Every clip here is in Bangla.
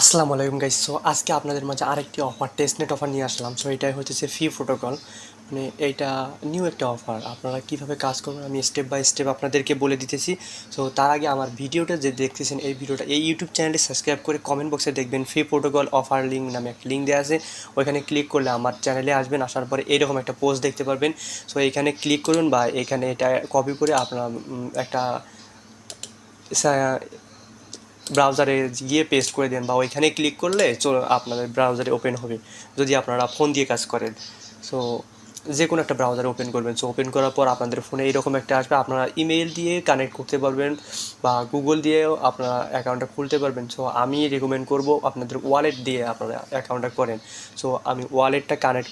আসসালামু আলাইকুম গাইস। সো আজকে আপনাদের মাঝে আরেকটি অফার, টেস্টনেট অফার নিয়ে আসলাম। সো এটাই হচ্ছে ফ্রি প্রোটোকল, মানে এইটা নিউ একটা অফার। আপনারা কীভাবে কাজ করবেন আমি স্টেপ বাই স্টেপ আপনাদেরকে বলে দিতেছি। সো তার আগে আমার ভিডিওটা যে দেখতেছেন, এই ভিডিওটা এই ইউটিউব চ্যানেলটি সাবস্ক্রাইব করে কমেন্ট বক্সে দেখবেন ফ্রি প্রোটোকল অফার লিঙ্ক নামে একটা লিঙ্ক দেওয়া আছে। ওইখানে ক্লিক করলে আমার চ্যানেলে আসবেন, আসার পরে এরকম একটা পোস্ট দেখতে পারবেন। সো এইখানে ক্লিক করুন বা এখানে এটা কপি করে আপনারা একটা ব্রাউজারে গিয়ে পেস্ট করে দেন বা ওইখানে ক্লিক করলে আপনাদের ব্রাউজারে ওপেন হবে যদি আপনারা ফোন দিয়ে কাজ করেন। সো যে কোনো একটা ব্রাউজারে ওপেন করবেন। সো ওপেন করার পর আপনাদের ফোনে এরকম একটা আসবে, আপনারা ইমেল দিয়ে কানেক্ট করতে পারবেন বা গুগল দিয়েও আপনারা অ্যাকাউন্টটা খুলতে পারবেন। সো আমি রেকমেন্ড করব আপনাদের ওয়ালেট দিয়ে আপনারা অ্যাকাউন্টটা করেন। সো আমি ওয়ালেটটা কানেক্ট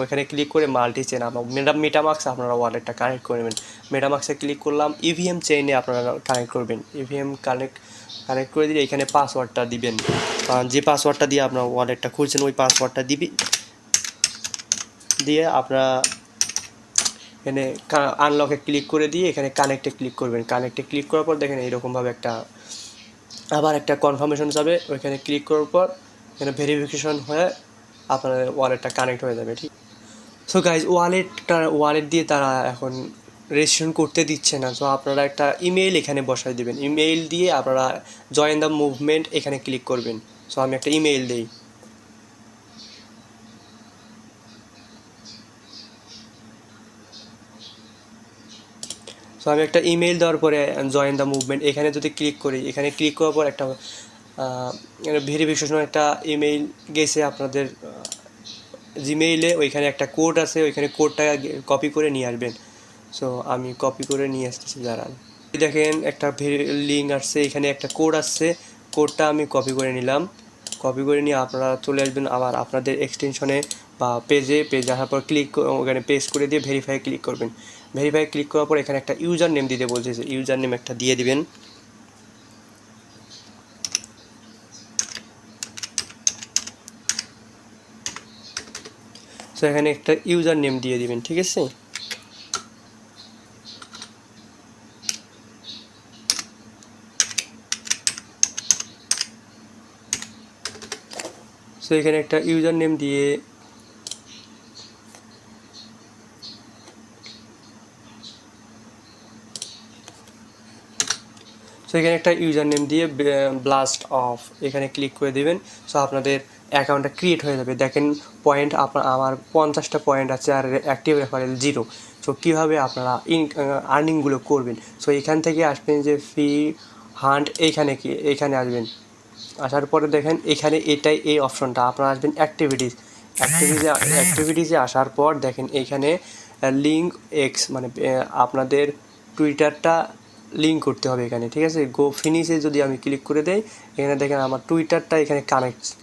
ওইখানে ক্লিক করে মাল্টি চেন আপনার মেটামাক্স আপনারা ওয়ালেটটা কানেক্ট করবেন। মেটামাক্সে ক্লিক করলাম, ইভিএম চেইনে আপনারা কানেক্ট করবেন। ইভিএম কানেক্ট করে দিলে এখানে পাসওয়ার্ডটা দিবেন। যে পাসওয়ার্ডটা দিয়ে আপনার ওয়ালেটটা খুলছেন ওই পাসওয়ার্ডটা দিয়ে আপনারা এখানে আনলকে ক্লিক করে দিয়ে এখানে কানেক্টে ক্লিক করবেন। কানেক্টে ক্লিক করার পর দেখেন এইরকমভাবে আবার একটা কনফার্মেশন যাবে। ওইখানে ক্লিক করার পর এখানে ভেরিফিকেশন হয়ে আপনার ওয়ালেটটা কানেক্ট হয়ে যাবে। ঠিক। সো গাইজ, ওয়ালেট দিয়ে তারা এখন রেজিস্ট্রেশন করতে দিচ্ছে না। সো আপনারা একটা ইমেইল এখানে বসাই দেবেন। ইমেইল দিয়ে আপনারা জয়েন দ্য মুভমেন্ট এখানে ক্লিক করবেন। সো আমি একটা ইমেইল দিই। সো আমি একটা ইমেইল দেওয়ার পরে জয়েন দ্য মুভমেন্ট এখানে যদি ক্লিক করি, এখানে ক্লিক করার পর একটা ভেরিফিকেশন একটা ইমেইল গেছে আপনাদের জিমেইলে। ওইখানে একটা কোড আছে, ওইখানে কোডটা কপি করে নিয়ে আসবেন। সো আমি কপি করে নিয়ে আসতেছি, দাঁড়ান। দেখেন একটা লিঙ্ক আসছে, এখানে একটা কোড আসছে, কোডটা আমি কপি করে নিলাম। কপি করে নিয়ে আপনারা চলে আসবেন আবার আপনাদের এক্সটেনশনে বা পেজে আসার পর ওখানে পেস্ট করে দিয়ে ভেরিফাই ক্লিক করবেন। ভেরিফাই ক্লিক করার পর এখানে একটা ইউজার নেম দিতে বলছে, ইউজার নেম একটা দিয়ে দিবেন। সো এখানে একটা ইউজার নেম দিয়ে দিবেন, ঠিক আছে। সো এখানে একটা ইউজার নেম দিয়ে সো এখানে একটা ইউজার নেম দিয়ে ব্লাস্ট অফ এখানে ক্লিক করে দেবেন। সো আপনাদের অ্যাকাউন্টটা ক্রিয়েট হয়ে যাবে। দেখেন পয়েন্ট আমার 50টা পয়েন্ট আছে আর অ্যাক্টিভ রেফারেল 0। সো কীভাবে আপনারা আর্নিংগুলো করবেন, সো এখান থেকে আসবেন যে ফ্রি হান্ট, এইখানে আসবেন। আসার পরে দেখেন এখানে এই অপশনটা আপনারা আসবেন অ্যাক্টিভিটিসে আসার পর দেখেন এইখানে লিঙ্ক এক্স, মানে আপনাদের টুইটারটা লিঙ্ক করতে হবে এখানে, ঠিক আছে। গো ফিনিশে যদি আমি ক্লিক করে দেই, এখানে দেখেন আমার টুইটারটা এখানে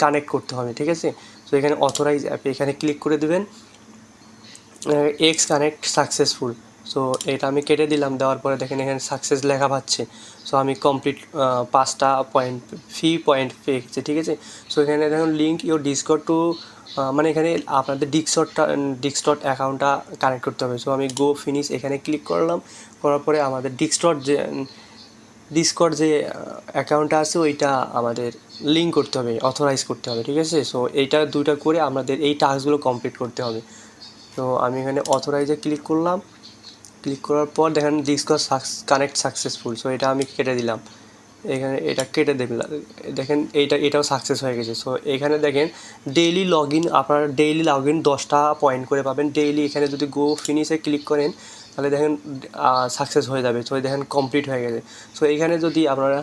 কানেক্ট করতে হবে, ঠিক আছে। সো এখানে অথরাইজ অ্যাপে এখানে ক্লিক করে দেবেন, এক্স কানেক্ট সাকসেসফুল। সো এটা আমি কেটে দিলাম, দেওয়ার পরে দেখেন এখানে সাকসেস লেখা পাচ্ছে। সো আমি কমপ্লিট 5টা পয়েন্ট পেয়েছি, ঠিক আছে। সো এখানে দেখুন লিঙ্ক ইউর ডিসকর্ড টু, মানে এখানে আপনাদের ডিসকর্ড অ্যাকাউন্টটা কানেক্ট করতে হবে। সো আমি গো ফিনিশ এখানে ক্লিক করার পরে আমাদের ডিসকর্ড যে অ্যাকাউন্টটা আছে ওইটা আমাদের লিঙ্ক করতে হবে, অথরাইজ করতে হবে, ঠিক আছে। সো এইটা দুইটা করে আমাদের এই টাস্কগুলো কমপ্লিট করতে হবে। তো আমি এখানে অথরাইজে ক্লিক করলাম। ক্লিক করার পর দেখেন ডিসকর্ড কানেক্ট সাকসেসফুল। সো এটা আমি কেটে দিলাম, এখানে এটা কেটে দিলাম। দেখেন এটাও সাকসেস হয়ে গেছে। সো এখানে দেখেন ডেইলি লগ ইন, আপনারা ডেইলি লগ ইন 10টা পয়েন্ট করে পাবেন ডেইলি। এখানে যদি গো ফিনিশে ক্লিক করেন তাহলে দেখেন সাকসেস হয়ে যাবে। সো দেখেন কমপ্লিট হয়ে গেছে। সো এখানে যদি আপনারা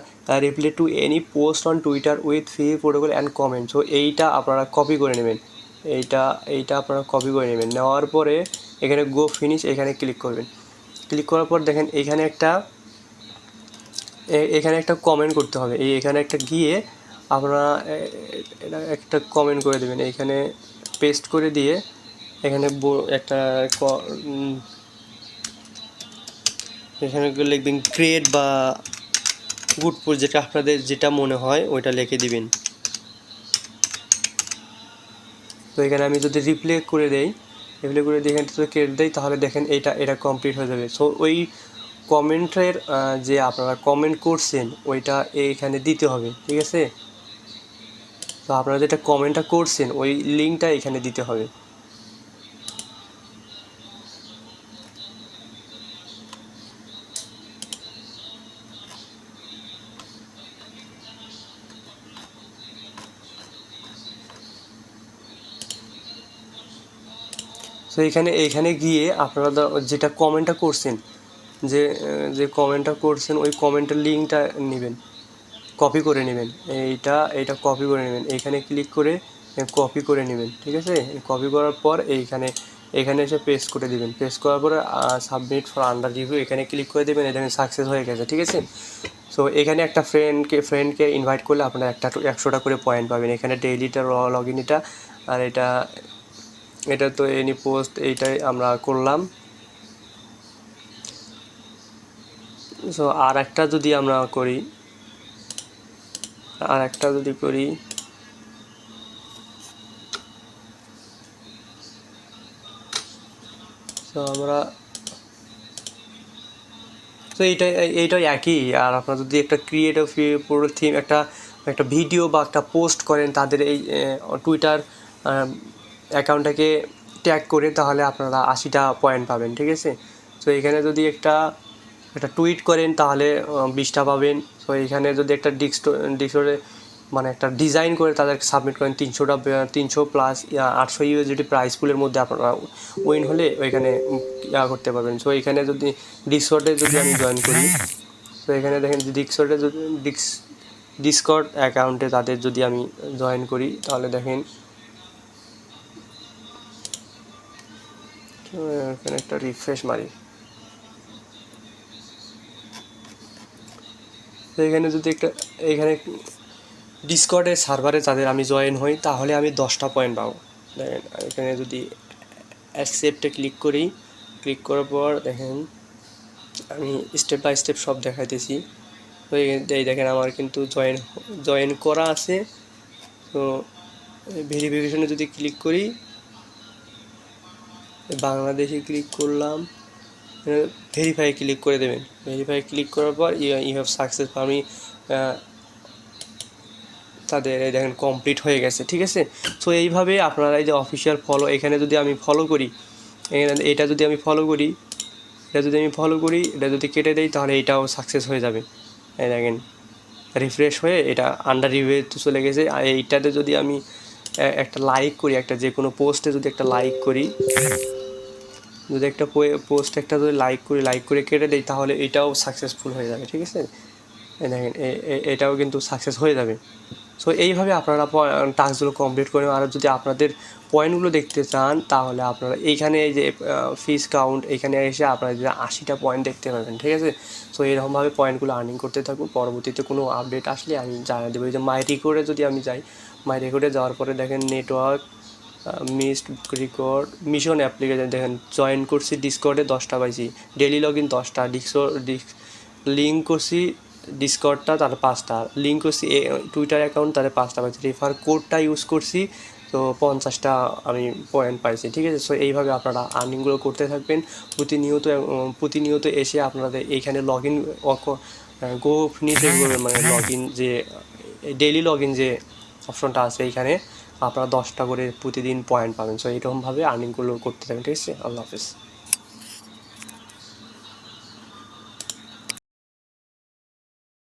reply to any post on Twitter with free protocol and comment, so এইটা আপনারা কপি করে নেবেন। এইটা আপনারা কপি করে নেবেন। নেওয়ার পরে এখানে গো ফিনিশ এখানে ক্লিক করবেন। ক্লিক করার পর দেখেন এখানে একটা কমেন্ট করতে হবে। এখানে একটা গিয়ে আপনারা এটা একটা কমেন্ট করে দেবেন, এখানে পেস্ট করে দিয়ে এখানে একটা এখানে লিখবেন গ্রেট বা গুড, যেটা আপনাদের যেটা মনে হয় ওইটা লিখে দিবেন। তো এখানে আমি যদি রিপ্লে করে দিই এখানে যদি ক্রেডিট দেই তাহলে দেখেন এটা কমপ্লিট হয়ে যাবে। সো কমেন্টের যে আপনারা কমেন্ট করছেন ওইটা এইখানে দিতে হবে, ঠিক আছে। তো আপনারা যেটা কমেন্টটা করছেন ওই লিঙ্কটা এখানে দিতে হবে। তো এইখানে গিয়ে আপনারা যেটা কমেন্টটা করছেন, যে যে কমেন্টটা করছেন ওই কমেন্টের লিঙ্কটা নেবেন, কপি করে নেবেন। এইটা কপি করে নেবেন, এইখানে ক্লিক করে কপি করে নেবেন, ঠিক আছে। কপি করার পর এখানে এসে পেস্ট করে দিবেন। পেস্ট করার পরে সাবমিট ফর আন্ডার রিভিউ এখানে ক্লিক করে দেবেন। এটা সাকসেস হয়ে গেছে, ঠিক আছে। সো এখানে একটা ফ্রেন্ডকে ইনভাইট করলে আপনারা 100টা করে পয়েন্ট পাবেন। এখানে ডেইলিটা লগ ইন এটা, আর এটা তো এনি পোস্ট এইটাই আমরা করলাম। সো আর একটা যদি আমরা করি, তো আমরা তো এইটাই একই। আর আপনারা যদি একটা ক্রিয়েটিভ পুরো থিম একটা ভিডিও বা একটা পোস্ট করেন তাদের এই টুইটার অ্যাকাউন্টটাকে ট্যাগ করে, তাহলে আপনারা 80টা পয়েন্ট পাবেন, ঠিক আছে। তো এখানে যদি একটা টুইট করেন তাহলে 20টা পাবেন। তো এখানে যদি একটা ডিক্সটোরে মানে একটা ডিজাইন করে তাদেরকে সাবমিট করেন 300 প্লাস 800 ইউএসডি প্রাইস পুলের মধ্যে আপনারা উইন হলে ওইখানে করতে পারবেন। সো এখানে যদি ডিসকর্ডে যদি আমি জয়েন করি, তো এখানে দেখেন ডিসকর্ড অ্যাকাউন্টে তাদের যদি আমি জয়েন করি, তাহলে দেখেন এখানে একটা রিফ্রেশ মারি। তো এখানে যদি এখানে ডিসকর্ডের সার্ভারে তাদের আমি জয়েন হই, তাহলে আমি 10টা পয়েন্ট পাবো। দেখেন এখানে যদি অ্যাকসেপ্টে ক্লিক করি, ক্লিক করার পর দেখেন আমি স্টেপ বাই স্টেপ সব দেখাইতেছি। তো এই দেখেন আমার কিন্তু জয়েন করা আছে। তো ভেরিফিকেশনে যদি ক্লিক করি, বাংলাদেশে ক্লিক করলাম, ভেরিফাই ক্লিক করে দেবেন। ভেরিফাই ক্লিক করার পর ইউ হ্যাভ সাকসেস, আমি তাদের এই দেখেন কমপ্লিট হয়ে গেছে, ঠিক আছে। সো এইভাবে আপনারা এই যে অফিসিয়াল ফলো, এখানে যদি আমি ফলো করি, এটা যদি আমি ফলো করি, এটা যদি কেটে দেই, তাহলে এটাও সাকসেস হয়ে যাবে। এই দেখেন রিফ্রেশ হয়ে এটা আন্ডার রিভিউ চলে গেছে। আর এইটাতে যদি আমি একটা লাইক করি, একটা যে কোনো পোস্টে যদি একটা লাইক করি, যদি একটা পোস্ট যদি লাইক করে কেটে দেই, তাহলে এটাও সাকসেসফুল হয়ে যাবে, ঠিক আছে। দেখেন এটাও কিন্তু সাকসেস হয়ে যাবে। সো এইভাবে আপনারা টাস্কগুলো কমপ্লিট করেন। আর যদি আপনাদের পয়েন্টগুলো দেখতে চান, তাহলে আপনারা এইখানে এই যে ফিস কাউন্ট, এখানে এসে আপনারা যে 80টা পয়েন্ট দেখতে পাবেন, ঠিক আছে। সো এরকমভাবে পয়েন্টগুলো আর্নিং করতে থাকুন। পরবর্তীতে কোনো আপডেট আসলে আমি জানিয়ে দেবো। এই যে মাই রেকর্ডে যদি আমি যাই, মাই রেকর্ডে যাওয়ার পরে দেখেন network missed record mission application, দেখেন জয়েন করছি ডিসকর্ডে 10টা পাইছি, ডেলি লগ ইন 10টা, লিঙ্ক করছি ডিসকর্ডটা, তার 5টা লিঙ্ক করছি, টুইটার অ্যাকাউন্ট তাদের 5টা পাইছি, রেফার কোডটা ইউজ করছি, তো 50টা আমি পয়েন্ট পাইছি, ঠিক আছে। সো এইভাবে আপনারা আর্নিংগুলো করতে থাকবেন প্রতিনিয়ত এসে আপনাদের এইখানে লগ ইন গো ফিনিশে মানে লগ ইন যে ডেইলি লগ ইন যে অপশনটা আছে, এইখানে আপনারা 10টা করে প্রতিদিন পয়েন্ট পাবেন। সো এরকমভাবে আর্নিংগুলো করতে থাকবেন, ঠিক আছে। আল্লাহ হাফিজ।